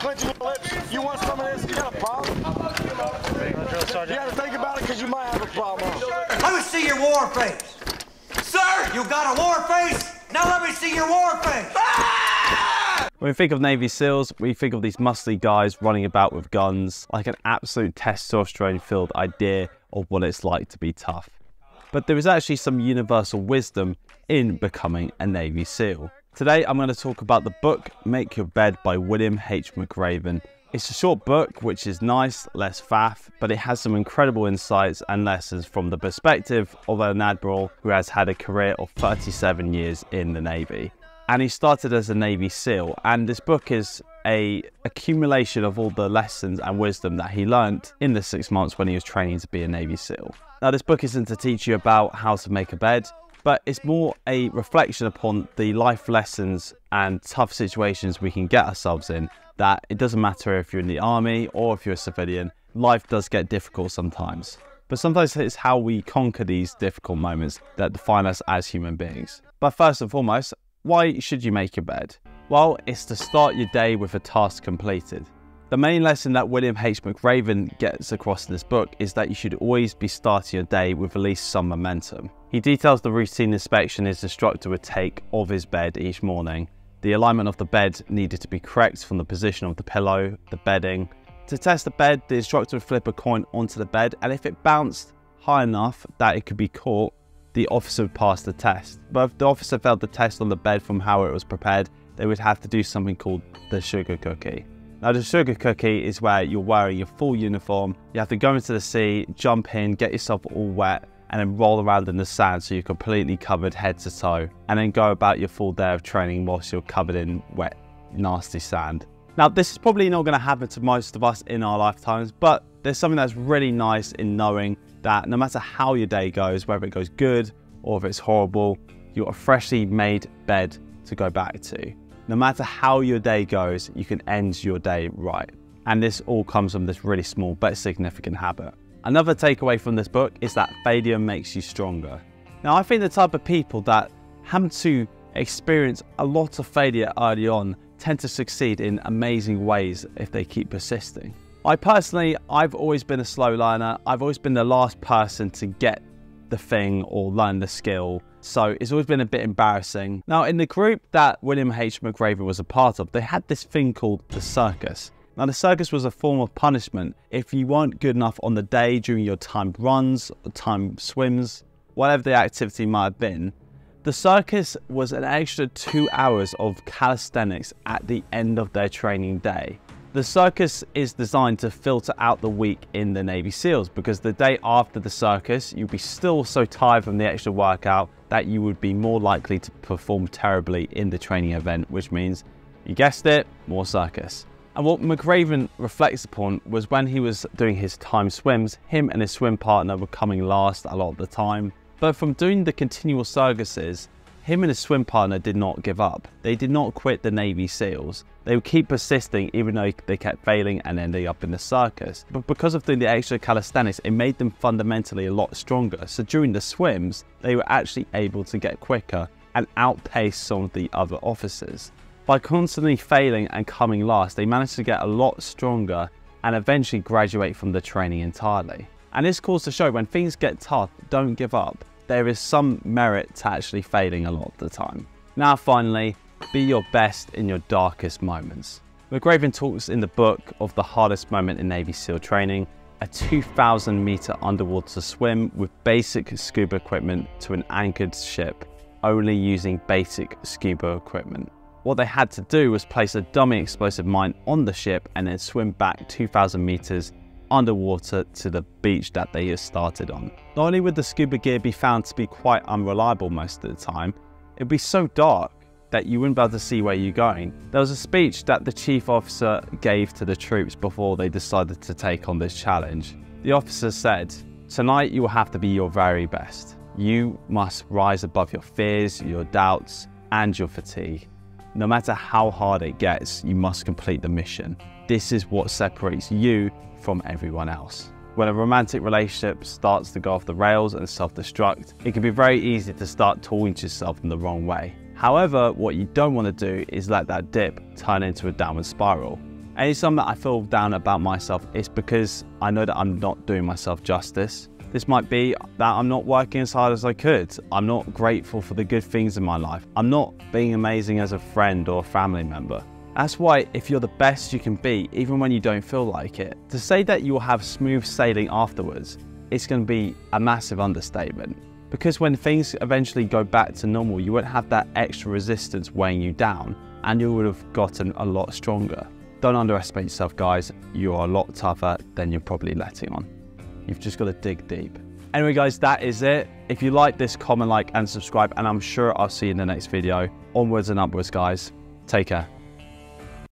clenching your lips. You want some of this? You got a problem? You got to think about it because you might have a problem. Let me see your war face. Sir! You got a war face? Now let me see your war face. Ah! When we think of Navy SEALs, we think of these muscly guys running about with guns, like an absolute testosterone-filled idea of what it's like to be tough. But there is actually some universal wisdom in becoming a Navy SEAL. Today, I'm going to talk about the book Make Your Bed by William H. McRaven. It's a short book, which is nice, less faff, but it has some incredible insights and lessons from the perspective of an admiral who has had a career of 37 years in the Navy. And he started as a Navy SEAL, and this book is an accumulation of all the lessons and wisdom that he learnt in the 6 months when he was training to be a Navy SEAL. Now, this book isn't to teach you about how to make a bed, but it's more a reflection upon the life lessons and tough situations we can get ourselves in, that it doesn't matter if you're in the army or if you're a civilian, life does get difficult sometimes. But sometimes it's how we conquer these difficult moments that define us as human beings. But first and foremost, why should you make your bed? Well, it's to start your day with a task completed. The main lesson that William H. McRaven gets across in this book is that you should always be starting your day with at least some momentum. He details the routine inspection his instructor would take of his bed each morning. The alignment of the bed needed to be correct from the position of the pillow, the bedding. To test the bed, the instructor would flip a coin onto the bed, and if it bounced high enough that it could be caught, the officer would pass the test. But if the officer failed the test on the bed from how it was prepared, they would have to do something called the sugar cookie. Now, the sugar cookie is where you're wearing your full uniform. You have to go into the sea, jump in, get yourself all wet, and then roll around in the sand so you're completely covered head to toe, and then go about your full day of training whilst you're covered in wet, nasty sand. Now, this is probably not going to happen to most of us in our lifetimes, but there's something that's really nice in knowing that no matter how your day goes, whether it goes good or if it's horrible, you've got a freshly made bed to go back to. No matter how your day goes, you can end your day right. And this all comes from this really small but significant habit. Another takeaway from this book is that failure makes you stronger. Now, I think the type of people that have to experience a lot of failure early on tend to succeed in amazing ways if they keep persisting. I've always been a slow learner. I've always been the last person to get the thing or learn the skill. So it's always been a bit embarrassing. Now, in the group that William H. McRaven was a part of, they had this thing called the circus. Now, the circus was a form of punishment if you weren't good enough on the day during your timed runs, or timed swims, whatever the activity might have been. The circus was an extra 2 hours of calisthenics at the end of their training day. The circus is designed to filter out the week in the Navy SEALs, because the day after the circus, you'll be still so tired from the extra workout that you would be more likely to perform terribly in the training event, which means, you guessed it, more circus. And what McRaven reflects upon was when he was doing his timed swims, him and his swim partner were coming last a lot of the time. But from doing the continual circuses, him and his swim partner did not give up. They did not quit the Navy SEALs. They would keep persisting even though they kept failing and ending up in the circus. But because of doing the extra calisthenics, it made them fundamentally a lot stronger. So during the swims, they were actually able to get quicker and outpace some of the other officers. By constantly failing and coming last, they managed to get a lot stronger and eventually graduate from the training entirely. And this calls to show when things get tough, don't give up. There is some merit to actually failing a lot of the time. Now, finally, be your best in your darkest moments. McRaven talks in the book of the hardest moment in Navy SEAL training, a 2,000-meter underwater swim with basic scuba equipment to an anchored ship, only using basic scuba equipment. What they had to do was place a dummy explosive mine on the ship and then swim back 2,000 meters underwater to the beach that they had started on. Not only would the scuba gear be found to be quite unreliable most of the time, it would be so dark that you wouldn't be able to see where you're going. There was a speech that the chief officer gave to the troops before they decided to take on this challenge. The officer said, "Tonight you will have to be your very best. You must rise above your fears, your doubts, and your fatigue. No matter how hard it gets, you must complete the mission. This is what separates you from everyone else." When a romantic relationship starts to go off the rails and self-destruct, it can be very easy to start talking to yourself in the wrong way. However, what you don't want to do is let that dip turn into a downward spiral. Anytime that I feel down about myself, it's because I know that I'm not doing myself justice. This might be that I'm not working as hard as I could. I'm not grateful for the good things in my life. I'm not being amazing as a friend or a family member. That's why if you're the best you can be, even when you don't feel like it, to say that you will have smooth sailing afterwards, it's going to be a massive understatement. Because when things eventually go back to normal, you won't have that extra resistance weighing you down, and you would have gotten a lot stronger. Don't underestimate yourself, guys. You are a lot tougher than you're probably letting on. You've just got to dig deep. Anyway, guys, that is it. If you like this, comment, like, and subscribe, and I'm sure I'll see you in the next video. Onwards and upwards, guys. Take care.